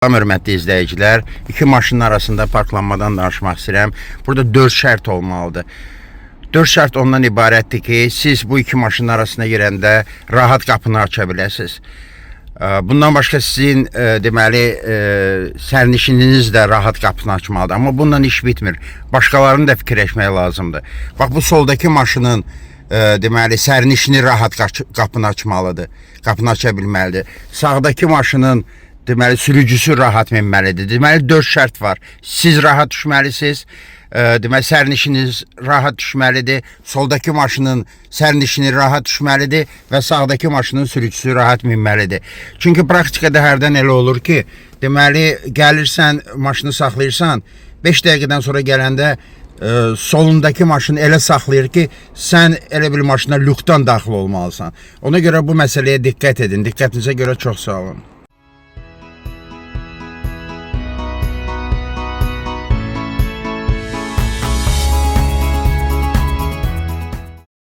Hörmətli izləyicilər, iki maşının arasında parklanmadan danışmaq istəyirəm. Burada 4 şərt olmalıdır. 4 şərt ondan ibarətdir ki, siz bu iki maşının arasına girəndə rahat qapını aça biləsiniz. Bundan başqa sizin deməli sərnişininiz də rahat qapını açmalıdır. Amma bundan iş bitmir. Başqalarını da fikirləşmək lazımdır. Bax, bu soldakı maşının deməli sərnişini rahat qapını açmalıdır. Qapını aça bilməlidir. Sağdakı maşının deməli sürücüsü rahat minməlidir. Deməli 4 şərt var. Siz rahat düşməlisiniz. Deməli sərnişiniz rahat düşməlidir. Soldakı maşının sərnişini rahat düşməlidir və sağdakı maşının sürücüsü rahat minməlidir. Çünki praktikada hərdən elə olur ki, deməli gəlirsən, maşını saxlayırsan, 5 dəqiqədən sonra gələndə solundakı maşını elə saxlayır ki, sən elə bir maşına lükdən daxil olmalısan. Ona görə bu məsələyə diqqət edin. Diqqətinizə görə çox sağ olun.